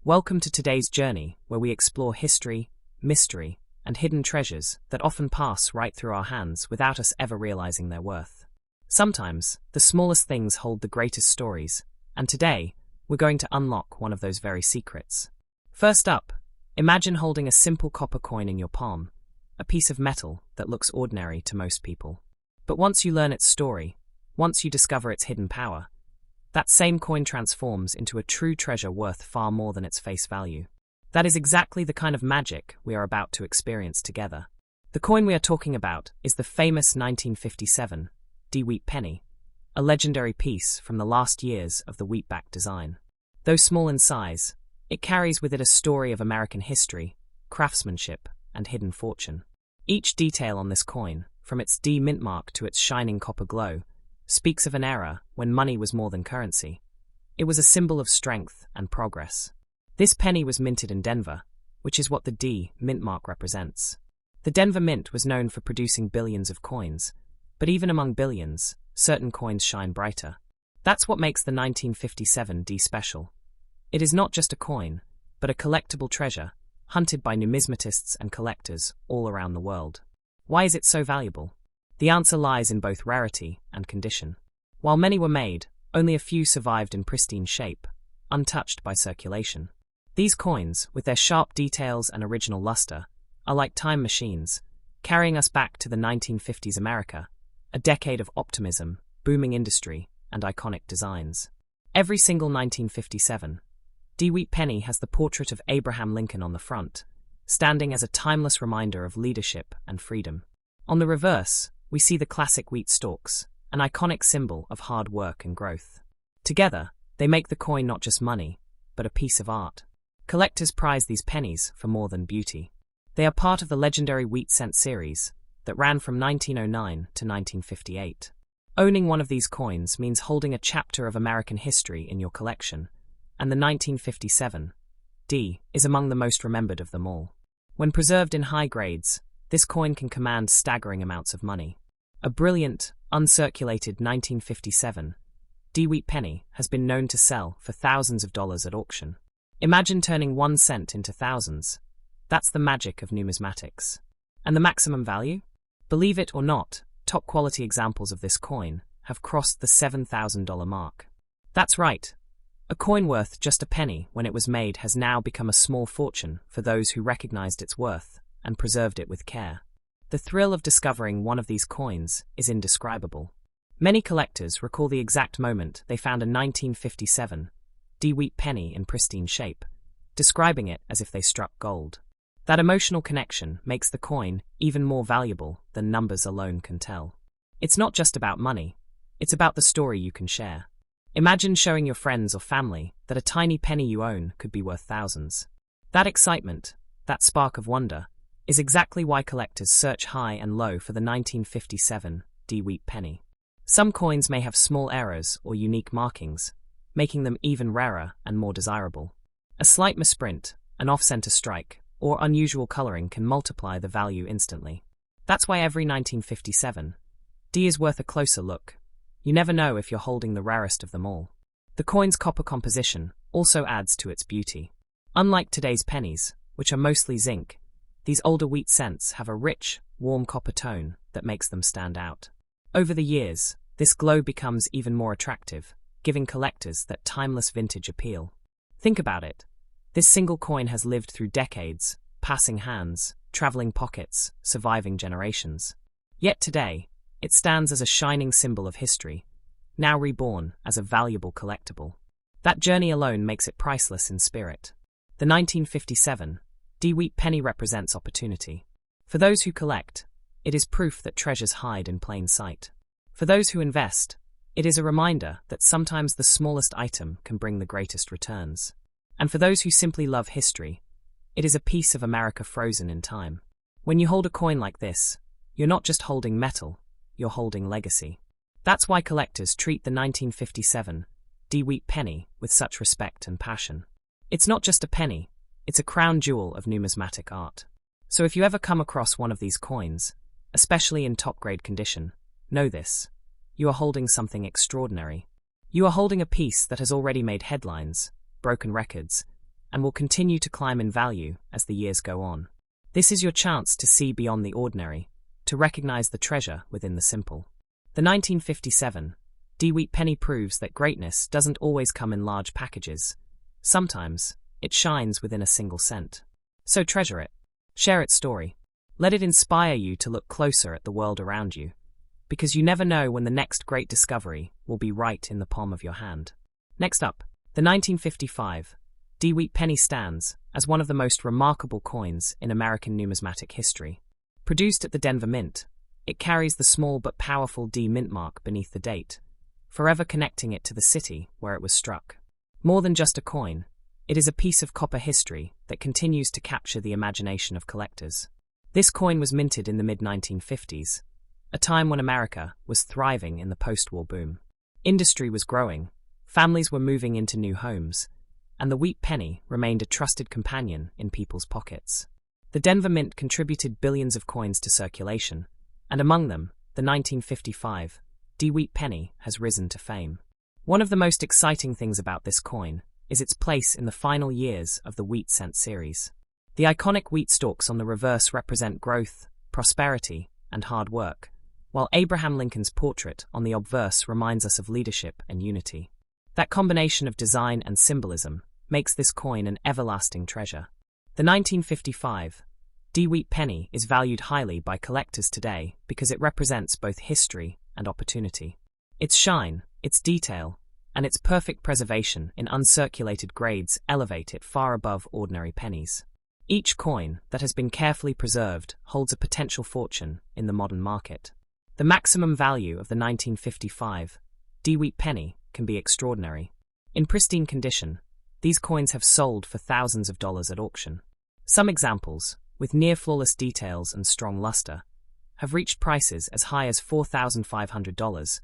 Welcome to today's journey, where we explore history, mystery, and hidden treasures that often pass right through our hands without us ever realizing their worth. Sometimes, the smallest things hold the greatest stories, and today, we're going to unlock one of those very secrets. First up, imagine holding a simple copper coin in your palm, a piece of metal that looks ordinary to most people. But once you learn its story, once you discover its hidden power, that same coin transforms into a true treasure worth far more than its face value. That is exactly the kind of magic we are about to experience together. The coin we are talking about is the famous 1957 wheat penny, a legendary piece from the last years of the wheatback design. Though small in size, it carries with it a story of American history, craftsmanship, and hidden fortune. Each detail on this coin, from its D mint mark to its shining copper glow, speaks of an era when money was more than currency. It was a symbol of strength and progress. This penny was minted in Denver, which is what the D mint mark represents. The Denver Mint was known for producing billions of coins, but even among billions, certain coins shine brighter. That's what makes the 1957 D special. It is not just a coin, but a collectible treasure, hunted by numismatists and collectors all around the world. Why is it so valuable? The answer lies in both rarity and condition. While many were made, only a few survived in pristine shape, untouched by circulation. These coins, with their sharp details and original luster, are like time machines, carrying us back to the 1950s America, a decade of optimism, booming industry, and iconic designs. Every single 1957 wheat penny has the portrait of Abraham Lincoln on the front, standing as a timeless reminder of leadership and freedom. On the reverse, we see the classic wheat stalks, an iconic symbol of hard work and growth. Together, they make the coin not just money, but a piece of art. Collectors prize these pennies for more than beauty. They are part of the legendary wheat cent series that ran from 1909 to 1958. Owning one of these coins means holding a chapter of American history in your collection, and the 1957 D is among the most remembered of them all. When preserved in high grades, this coin can command staggering amounts of money. A brilliant, uncirculated 1957 wheat penny has been known to sell for thousands of dollars at auction. Imagine turning 1 cent into thousands. That's the magic of numismatics. And the maximum value? Believe it or not, top-quality examples of this coin have crossed the $7,000 mark. That's right. A coin worth just a penny when it was made has now become a small fortune for those who recognized its worth and preserved it with care. The thrill of discovering one of these coins is indescribable. Many collectors recall the exact moment they found a 1957 wheat penny in pristine shape, describing it as if they struck gold. That emotional connection makes the coin even more valuable than numbers alone can tell. It's not just about money, it's about the story you can share. Imagine showing your friends or family that a tiny penny you own could be worth thousands. That excitement, that spark of wonder, is exactly why collectors search high and low for the 1957 wheat penny. Some coins may have small errors or unique markings, making them even rarer and more desirable. A slight misprint, an off-center strike, or unusual coloring can multiply the value instantly. That's why every 1957 D is worth a closer look. You never know if you're holding the rarest of them all. The coin's copper composition also adds to its beauty. Unlike today's pennies, which are mostly zinc, these older wheat cents have a rich, warm copper tone that makes them stand out. Over the years, this glow becomes even more attractive, giving collectors that timeless vintage appeal. Think about it. This single coin has lived through decades, passing hands, traveling pockets, surviving generations. Yet today, it stands as a shining symbol of history, now reborn as a valuable collectible. That journey alone makes it priceless in spirit. The 1957 wheat penny represents opportunity. For those who collect, it is proof that treasures hide in plain sight. For those who invest, it is a reminder that sometimes the smallest item can bring the greatest returns. And for those who simply love history, it is a piece of America frozen in time. When you hold a coin like this, you're not just holding metal, you're holding legacy. That's why collectors treat the 1957 wheat penny with such respect and passion. It's not just a penny, it's a crown jewel of numismatic art. So if you ever come across one of these coins, especially in top-grade condition, know this: you are holding something extraordinary. You are holding a piece that has already made headlines, broken records, and will continue to climb in value as the years go on. This is your chance to see beyond the ordinary, to recognize the treasure within the simple. The 1957 D-Wheat penny proves that greatness doesn't always come in large packages. Sometimes, it shines within a single cent. So treasure it. Share its story. Let it inspire you to look closer at the world around you, because you never know when the next great discovery will be right in the palm of your hand. Next up, the 1955 D-Wheat penny stands as one of the most remarkable coins in American numismatic history. Produced at the Denver Mint, it carries the small but powerful D mint mark beneath the date, forever connecting it to the city where it was struck. More than just a coin, it is a piece of copper history that continues to capture the imagination of collectors. This coin was minted in the mid-1950s, a time when America was thriving in the post-war boom. Industry was growing, families were moving into new homes, and the wheat penny remained a trusted companion in people's pockets. The Denver Mint contributed billions of coins to circulation, and among them, the 1955 D-Wheat penny has risen to fame. One of the most exciting things about this coin is its place in the final years of the wheat cent series. The iconic wheat stalks on the reverse represent growth, prosperity, and hard work, while Abraham Lincoln's portrait on the obverse reminds us of leadership and unity. That combination of design and symbolism makes this coin an everlasting treasure. The 1955 D-Wheat penny is valued highly by collectors today because it represents both history and opportunity. Its shine, its detail, and its perfect preservation in uncirculated grades elevate it far above ordinary pennies. Each coin that has been carefully preserved holds a potential fortune in the modern market. The maximum value of the 1955 D-Wheat penny can be extraordinary. In pristine condition, these coins have sold for thousands of dollars at auction. Some examples, with near-flawless details and strong luster, have reached prices as high as $4,500,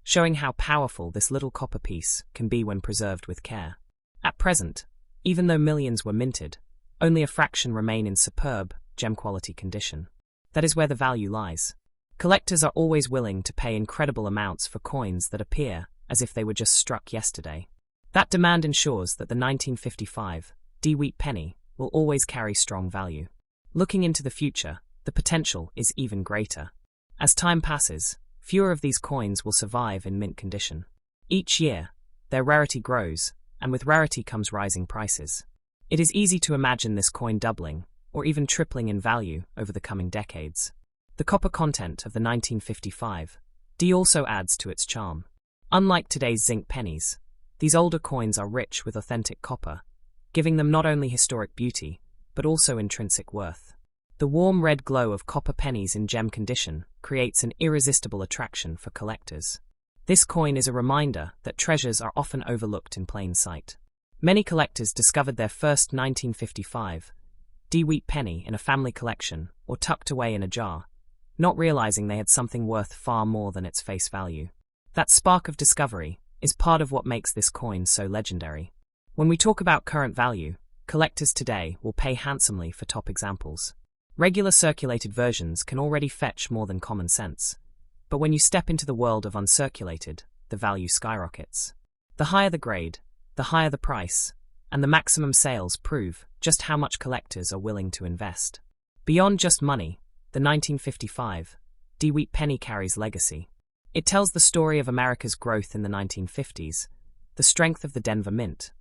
showing how powerful this little copper piece can be when preserved with care. At present, even though millions were minted, only a fraction remain in superb, gem-quality condition. That is where the value lies. Collectors are always willing to pay incredible amounts for coins that appear as if they were just struck yesterday. That demand ensures that the 1955 D-Wheat penny will always carry strong value. Looking into the future, the potential is even greater. As time passes, fewer of these coins will survive in mint condition. Each year, their rarity grows, and with rarity comes rising prices. It is easy to imagine this coin doubling, or even tripling in value over the coming decades. The copper content of the 1955 D also adds to its charm. Unlike today's zinc pennies, these older coins are rich with authentic copper, giving them not only historic beauty, but also intrinsic worth. The warm red glow of copper pennies in gem condition creates an irresistible attraction for collectors. This coin is a reminder that treasures are often overlooked in plain sight. Many collectors discovered their first 1955 D-Wheat penny in a family collection or tucked away in a jar, not realizing they had something worth far more than its face value. That spark of discovery is part of what makes this coin so legendary. When we talk about current value, collectors today will pay handsomely for top examples. Regular circulated versions can already fetch more than common sense, but when you step into the world of uncirculated, the value skyrockets. The higher the grade, the higher the price, and the maximum sales prove just how much collectors are willing to invest. Beyond just money, the 1955 D-Wheat penny carries legacy. It tells the story of America's growth in the 1950s, the strength of the Denver Mint,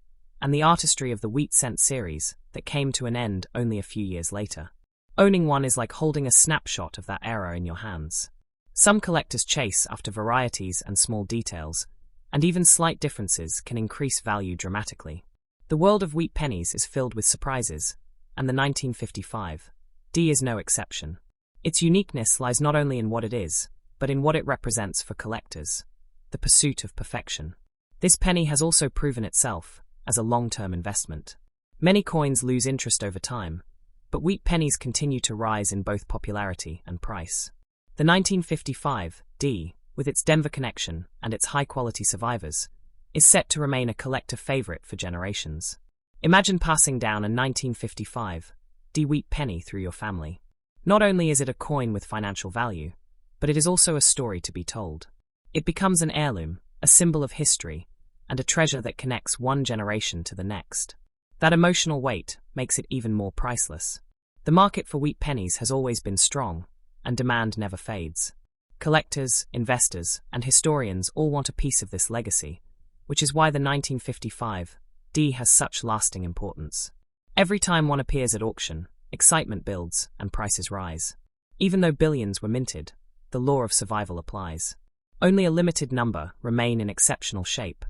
and the artistry of the wheat cent series that came to an end only a few years later. Owning one is like holding a snapshot of that era in your hands. Some collectors chase after varieties and small details, and even slight differences can increase value dramatically. The world of wheat pennies is filled with surprises, and the 1955 D is no exception. Its uniqueness lies not only in what it is, but in what it represents for collectors, the pursuit of perfection. This penny has also proven itself as a long-term investment. Many coins lose interest over time, but wheat pennies continue to rise in both popularity and price. The 1955 D, with its Denver connection and its high-quality survivors, is set to remain a collector favorite for generations. Imagine passing down a 1955 D wheat penny through your family. Not only is it a coin with financial value, but it is also a story to be told. It becomes an heirloom, a symbol of history, and a treasure that connects one generation to the next. That emotional weight makes it even more priceless. The market for wheat pennies has always been strong, and demand never fades. Collectors, investors, and historians all want a piece of this legacy, which is why the 1955 D has such lasting importance. Every time one appears at auction, excitement builds and prices rise. Even though billions were minted, the law of survival applies. Only a limited number remain in exceptional shape,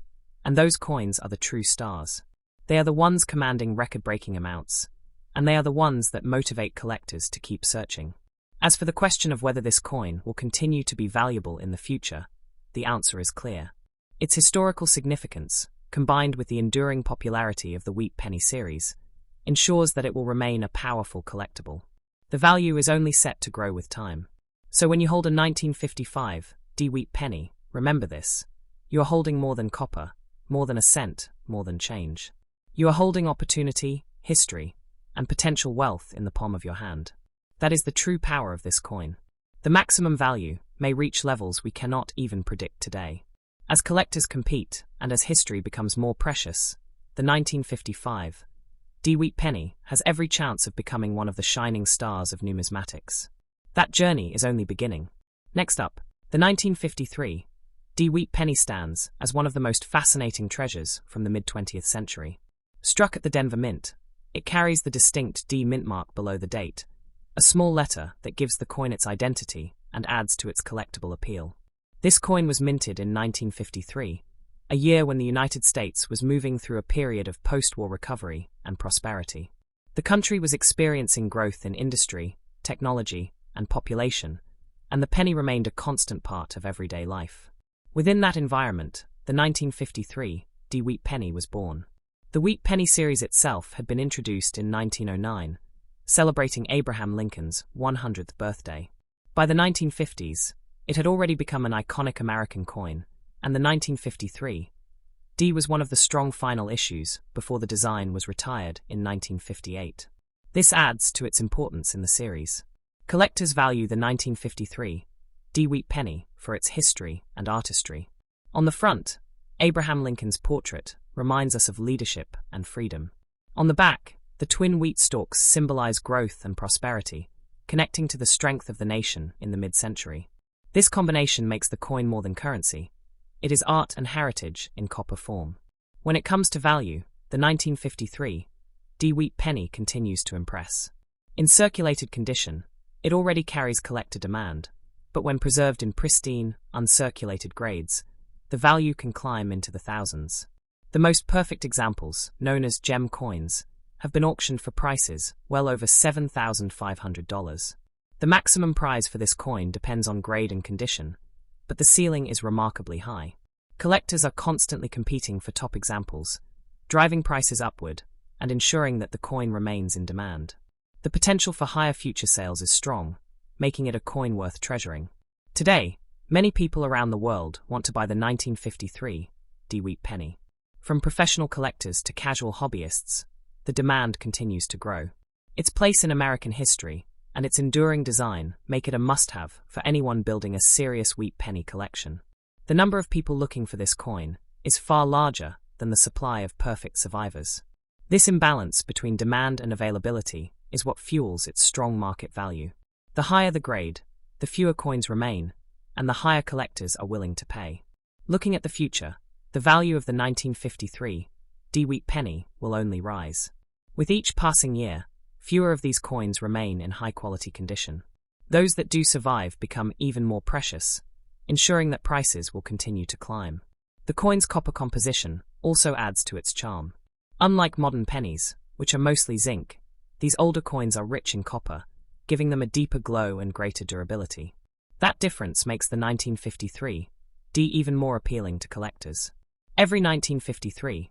and those coins are the true stars. They are the ones commanding record-breaking amounts, and they are the ones that motivate collectors to keep searching. As for the question of whether this coin will continue to be valuable in the future, the answer is clear. Its historical significance, combined with the enduring popularity of the wheat penny series, ensures that it will remain a powerful collectible. The value is only set to grow with time. So when you hold a 1955 D wheat penny, remember this. You are holding more than copper, more than a cent, more than change. You are holding opportunity, history, and potential wealth in the palm of your hand. That is the true power of this coin. The maximum value may reach levels we cannot even predict today. As collectors compete and as history becomes more precious, the 1955 D wheat penny has every chance of becoming one of the shining stars of numismatics. That journey is only beginning. Next up, the 1953 D wheat penny stands as one of the most fascinating treasures from the mid-20th century. Struck at the Denver Mint, it carries the distinct D mint mark below the date, a small letter that gives the coin its identity and adds to its collectible appeal. This coin was minted in 1953, a year when the United States was moving through a period of post-war recovery and prosperity. The country was experiencing growth in industry, technology, and population, and the penny remained a constant part of everyday life. Within that environment, the 1953 D wheat penny was born. The wheat penny series itself had been introduced in 1909, celebrating Abraham Lincoln's 100th birthday. By the 1950s, it had already become an iconic American coin, and the 1953 D was one of the strong final issues before the design was retired in 1958. This adds to its importance in the series. Collectors value the 1953 D wheat penny for its history and artistry. On the front, Abraham Lincoln's portrait reminds us of leadership and freedom. On the back, the twin wheat stalks symbolize growth and prosperity, connecting to the strength of the nation in the mid-century. This combination makes the coin more than currency. It is art and heritage in copper form. When it comes to value, the 1953 D wheat penny continues to impress. In circulated condition, it already carries collector demand, but when preserved in pristine, uncirculated grades, the value can climb into the thousands. The most perfect examples, known as gem coins, have been auctioned for prices well over $7,500. The maximum prize for this coin depends on grade and condition, but the ceiling is remarkably high. Collectors are constantly competing for top examples, driving prices upward and ensuring that the coin remains in demand. The potential for higher future sales is strong, making it a coin worth treasuring. Today, many people around the world want to buy the 1953 D wheat penny. From professional collectors to casual hobbyists, the demand continues to grow. Its place in American history and its enduring design make it a must-have for anyone building a serious wheat penny collection. The number of people looking for this coin is far larger than the supply of perfect survivors. This imbalance between demand and availability is what fuels its strong market value. The higher the grade, the fewer coins remain, and the higher collectors are willing to pay. Looking at the future, the value of the 1953 D wheat penny will only rise. With each passing year, fewer of these coins remain in high-quality condition. Those that do survive become even more precious, ensuring that prices will continue to climb. The coin's copper composition also adds to its charm. Unlike modern pennies, which are mostly zinc, these older coins are rich in copper, giving them a deeper glow and greater durability. That difference makes the 1953 D even more appealing to collectors. Every 1953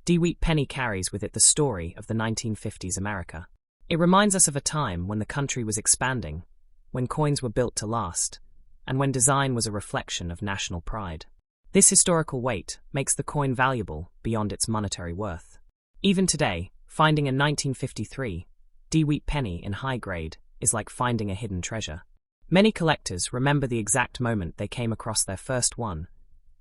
D wheat penny carries with it the story of the 1950s America. It reminds us of a time when the country was expanding, when coins were built to last, and when design was a reflection of national pride. This historical weight makes the coin valuable beyond its monetary worth. Even today, finding a 1953 D wheat penny in high grade is like finding a hidden treasure. Many collectors remember the exact moment they came across their first one,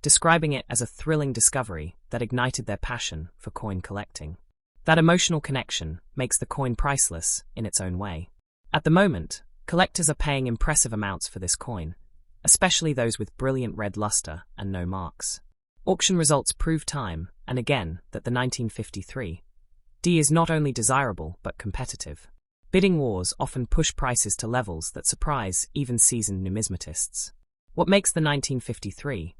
describing it as a thrilling discovery that ignited their passion for coin collecting. That emotional connection makes the coin priceless in its own way. At the moment, collectors are paying impressive amounts for this coin, especially those with brilliant red luster and no marks. Auction results prove time and again that the 1953 D is not only desirable but competitive. Bidding wars often push prices to levels that surprise even seasoned numismatists. What makes the 1953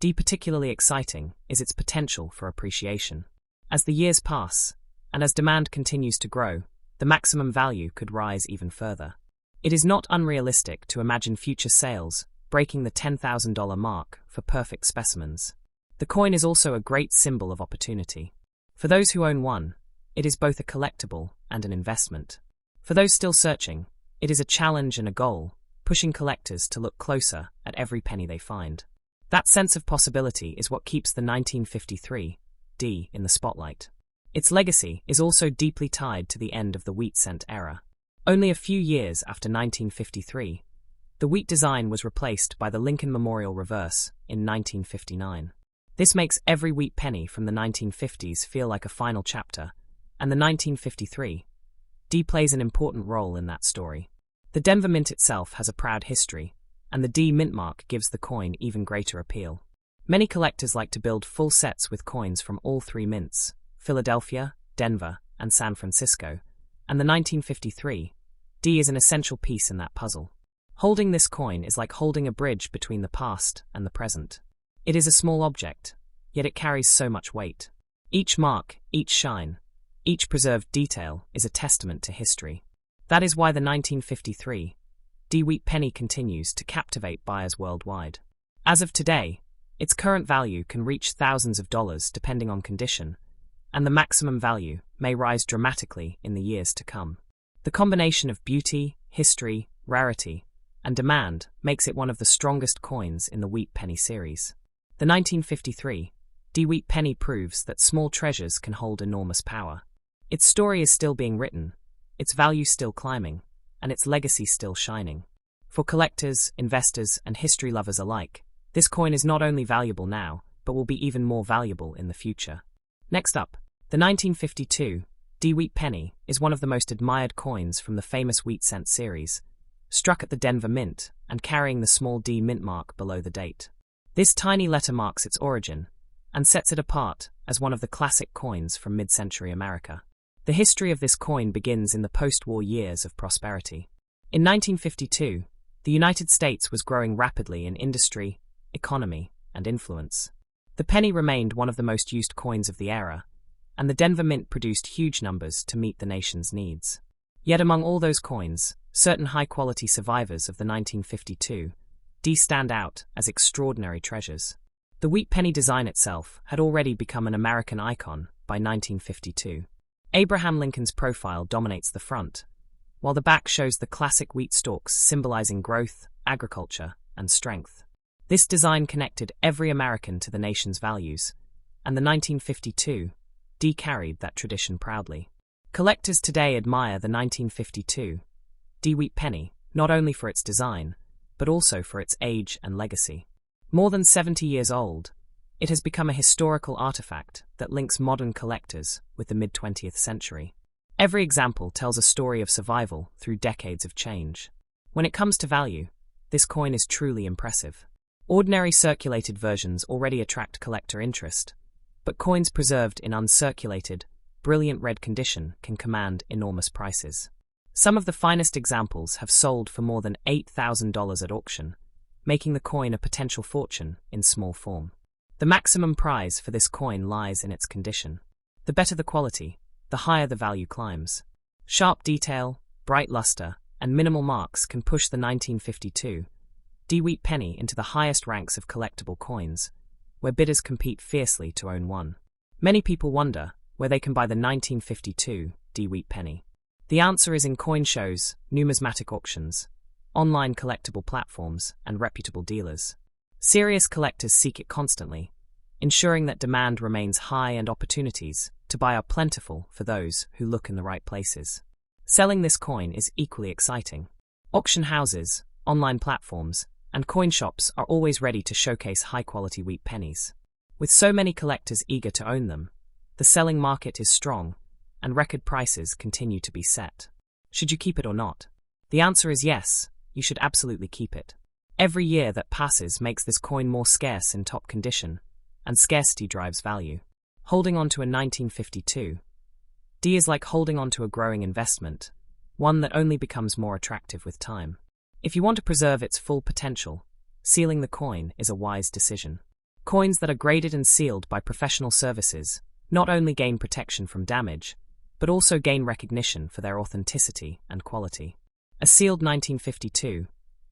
D particularly exciting is its potential for appreciation. As the years pass, and as demand continues to grow, the maximum value could rise even further. It is not unrealistic to imagine future sales breaking the $10,000 mark for perfect specimens. The coin is also a great symbol of opportunity. For those who own one, it is both a collectible and an investment. For those still searching, it is a challenge and a goal, pushing collectors to look closer at every penny they find. That sense of possibility is what keeps the 1953 D in the spotlight. Its legacy is also deeply tied to the end of the wheat cent era. Only a few years after 1953, the wheat design was replaced by the Lincoln Memorial reverse in 1959. This makes every wheat penny from the 1950s feel like a final chapter, and the 1953 D plays an important role in that story. The Denver Mint itself has a proud history, and the D mint mark gives the coin even greater appeal. Many collectors like to build full sets with coins from all three mints, Philadelphia, Denver, and San Francisco, and the 1953 D is an essential piece in that puzzle. Holding this coin is like holding a bridge between the past and the present. It is a small object, yet it carries so much weight. Each mark, each shine, each preserved detail is a testament to history. That is why the 1953 D wheat penny continues to captivate buyers worldwide. As of today, its current value can reach thousands of dollars depending on condition, and the maximum value may rise dramatically in the years to come. The combination of beauty, history, rarity, and demand makes it one of the strongest coins in the wheat penny series. The 1953 D wheat penny proves that small treasures can hold enormous power. Its story is still being written, its value still climbing, and its legacy still shining. For collectors, investors, and history lovers alike, this coin is not only valuable now, but will be even more valuable in the future. Next up, the 1952 D wheat penny is one of the most admired coins from the famous wheat cent series, struck at the Denver Mint and carrying the small D mint mark below the date. This tiny letter marks its origin and sets it apart as one of the classic coins from mid-century America. The history of this coin begins in the post-war years of prosperity. In 1952, the United States was growing rapidly in industry, economy, and influence. The penny remained one of the most used coins of the era, and the Denver Mint produced huge numbers to meet the nation's needs. Yet among all those coins, certain high-quality survivors of the 1952 D stand out as extraordinary treasures. The wheat penny design itself had already become an American icon by 1952. Abraham Lincoln's profile dominates the front, while the back shows the classic wheat stalks symbolizing growth, agriculture, and strength. This design connected every American to the nation's values, and the 1952 D carried that tradition proudly. Collectors today admire the 1952 D wheat penny not only for its design, but also for its age and legacy. More than 70 years old, it has become a historical artifact that links modern collectors with the mid-20th century. Every example tells a story of survival through decades of change. When it comes to value, this coin is truly impressive. Ordinary circulated versions already attract collector interest, but coins preserved in uncirculated, brilliant red condition can command enormous prices. Some of the finest examples have sold for more than $8,000 at auction, making the coin a potential fortune in small form. The maximum prize for this coin lies in its condition. The better the quality, the higher the value climbs. Sharp detail, bright luster, and minimal marks can push the 1952 D wheat penny into the highest ranks of collectible coins, where bidders compete fiercely to own one. Many people wonder where they can buy the 1952 D wheat penny. The answer is in coin shows, numismatic auctions, online collectible platforms, and reputable dealers. Serious collectors seek it constantly, ensuring that demand remains high and opportunities to buy are plentiful for those who look in the right places. Selling this coin is equally exciting. Auction houses, online platforms, and coin shops are always ready to showcase high-quality wheat pennies. With so many collectors eager to own them, the selling market is strong, and record prices continue to be set. Should you keep it or not? The answer is yes, you should absolutely keep it. Every year that passes makes this coin more scarce in top condition, and scarcity drives value. Holding on to a 1952 D is like holding on to a growing investment, one that only becomes more attractive with time. If you want to preserve its full potential, sealing the coin is a wise decision. Coins that are graded and sealed by professional services not only gain protection from damage, but also gain recognition for their authenticity and quality. A sealed 1952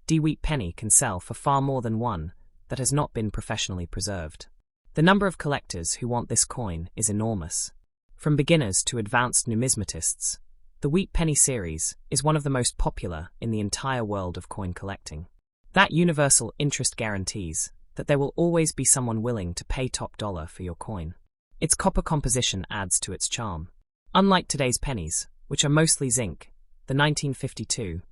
D wheat penny can sell for far more than one that has not been professionally preserved. The number of collectors who want this coin is enormous. From beginners to advanced numismatists, the wheat penny series is one of the most popular in the entire world of coin collecting. That universal interest guarantees that there will always be someone willing to pay top dollar for your coin. Its copper composition adds to its charm. Unlike today's pennies, which are mostly zinc, the 1952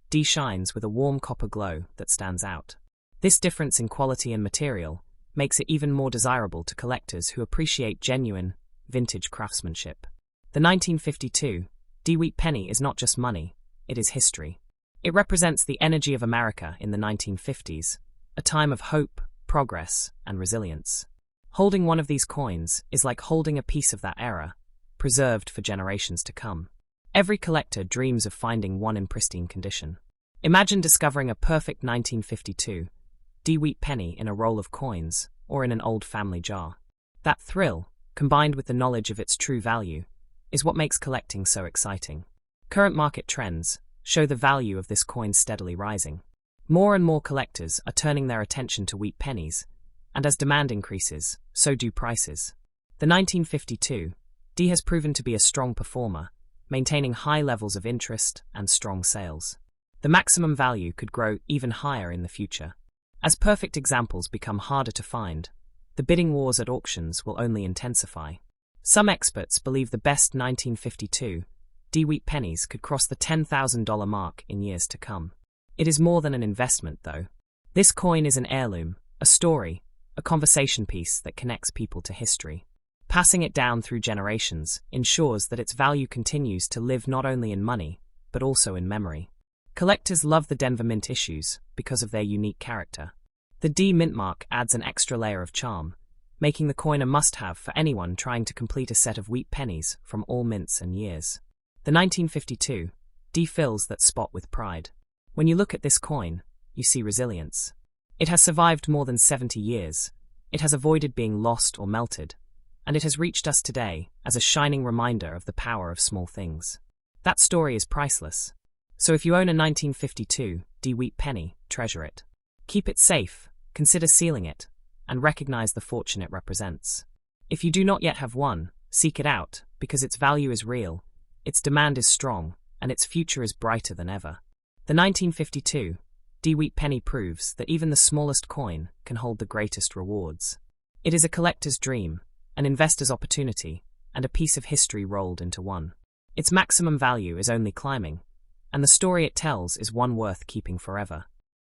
D shines with a warm copper glow that stands out. This difference in quality and material makes it even more desirable to collectors who appreciate genuine, vintage craftsmanship. The 1952 D wheat penny is not just money, it is history. It represents the energy of America in the 1950s, a time of hope, progress, and resilience. Holding one of these coins is like holding a piece of that era, preserved for generations to come. Every collector dreams of finding one in pristine condition. Imagine discovering a perfect 1952 D wheat penny in a roll of coins or in an old family jar. That thrill, combined with the knowledge of its true value, is what makes collecting so exciting. Current market trends show the value of this coin steadily rising. More and more collectors are turning their attention to wheat pennies, and as demand increases, so do prices. The 1952 D has proven to be a strong performer, maintaining high levels of interest and strong sales. The maximum value could grow even higher in the future. As perfect examples become harder to find, the bidding wars at auctions will only intensify. Some experts believe the best 1952 D wheat pennies could cross the $10,000 mark in years to come. It is more than an investment, though. This coin is an heirloom, a story, a conversation piece that connects people to history. Passing it down through generations ensures that its value continues to live not only in money, but also in memory. Collectors love the Denver Mint issues because of their unique character. The D mint mark adds an extra layer of charm, making the coin a must-have for anyone trying to complete a set of wheat pennies from all mints and years. The 1952 D fills that spot with pride. When you look at this coin, you see resilience. It has survived more than 70 years, it has avoided being lost or melted, and it has reached us today as a shining reminder of the power of small things. That story is priceless. So if you own a 1952 D wheat penny, treasure it. Keep it safe, consider sealing it, and recognize the fortune it represents. If you do not yet have one, seek it out, because its value is real, its demand is strong, and its future is brighter than ever. The 1952 D wheat penny proves that even the smallest coin can hold the greatest rewards. It is a collector's dream, an investor's opportunity, and a piece of history rolled into one. Its maximum value is only climbing, and the story it tells is one worth keeping forever.